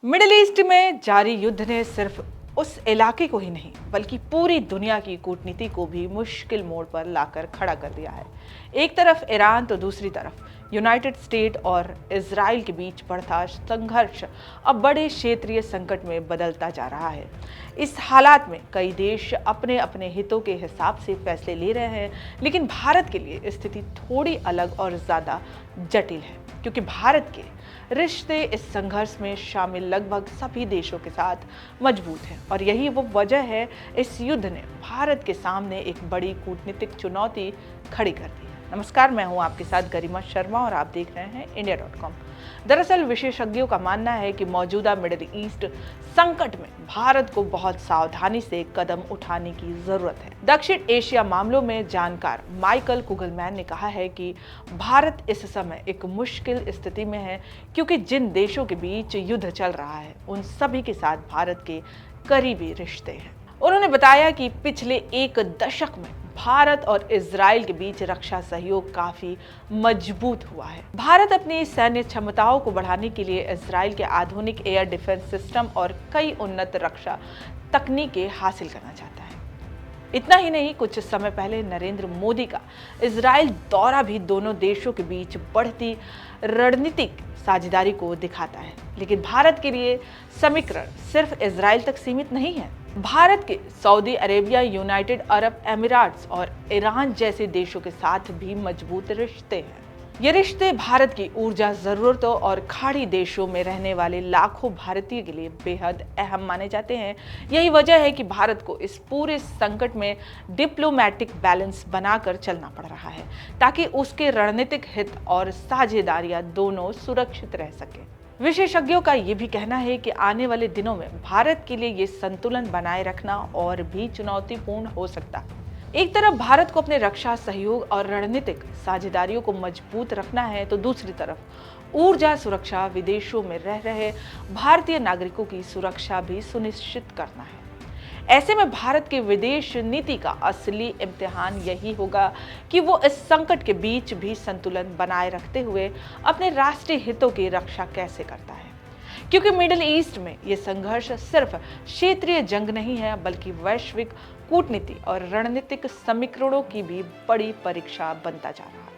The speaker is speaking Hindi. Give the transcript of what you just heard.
मिडिल ईस्ट में जारी युद्ध ने सिर्फ उस इलाके को ही नहीं बल्कि पूरी दुनिया की कूटनीति को भी मुश्किल मोड़ पर लाकर खड़ा कर दिया है। एक तरफ ईरान तो दूसरी तरफ यूनाइटेड स्टेट और इजराइल के बीच बढ़ता संघर्ष अब बड़े क्षेत्रीय संकट में बदलता जा रहा है। इस हालात में कई देश अपने अपने हितों के हिसाब से फैसले ले रहे हैं, लेकिन भारत के लिए स्थिति थोड़ी अलग और ज़्यादा जटिल है, क्योंकि भारत के रिश्ते इस संघर्ष में शामिल लगभग सभी देशों के साथ मजबूत हैं और यही वो वजह है इस युद्ध ने भारत के सामने एक बड़ी कूटनीतिक चुनौती खड़ी कर दी है। नमस्कार, मैं हूं आपके साथ गरिमा शर्मा और आप देख रहे हैं इंडिया.com। दरअसल विशेषज्ञों का मानना है कि मौजूदा मिडिल ईस्ट संकट में भारत को बहुत सावधानी से कदम उठाने की जरूरत है। दक्षिण एशिया मामलों में जानकार माइकल कुगलमैन ने कहा है कि भारत इस समय एक मुश्किल स्थिति में है, क्योंकि जिन देशों के बीच युद्ध चल रहा है उन सभी के साथ भारत के करीबी रिश्ते हैं। उन्होंने बताया कि पिछले एक दशक में भारत और इजराइल के बीच रक्षा सहयोग काफी मजबूत हुआ है। भारत अपनी सैन्य क्षमताओं को बढ़ाने के लिए इजराइल के आधुनिक एयर डिफेंस सिस्टम और कई उन्नत रक्षा तकनीकें हासिल करना चाहता है। इतना ही नहीं, कुछ समय पहले नरेंद्र मोदी का इजराइल दौरा भी दोनों देशों के बीच बढ़ती रणनीतिक साझेदारी को दिखाता है। लेकिन भारत के लिए समीकरण सिर्फ इजराइल तक सीमित नहीं है। भारत के सऊदी अरेबिया, यूनाइटेड अरब अमीरात्स और ईरान जैसे देशों के साथ भी मजबूत रिश्ते हैं। ये रिश्ते भारत की ऊर्जा जरूरतों और खाड़ी देशों में रहने वाले लाखों भारतीय के लिए बेहद अहम माने जाते हैं। यही वजह है कि भारत को इस पूरे संकट में डिप्लोमेटिक बैलेंस बनाकर चलना पड़ रहा है, ताकि उसके रणनीतिक हित और साझेदारियां दोनों सुरक्षित रह सके। विशेषज्ञों का ये भी कहना है कि आने वाले दिनों में भारत के लिए ये संतुलन बनाए रखना और भी चुनौतीपूर्ण हो सकता है। एक तरफ भारत को अपने रक्षा सहयोग और रणनीतिक साझेदारियों को मजबूत रखना है, तो दूसरी तरफ ऊर्जा सुरक्षा, विदेशों में रह रहे भारतीय नागरिकों की सुरक्षा भी सुनिश्चित करना है। ऐसे में भारत के विदेश नीति का असली इम्तिहान यही होगा कि वो इस संकट के बीच भी संतुलन बनाए रखते हुए अपने राष्ट्रीय हितों की रक्षा कैसे करता है। क्योंकि मिडिल ईस्ट में ये संघर्ष सिर्फ क्षेत्रीय जंग नहीं है, बल्कि वैश्विक कूटनीति और रणनीतिक समीकरणों की भी बड़ी परीक्षा बनता जा रहा है।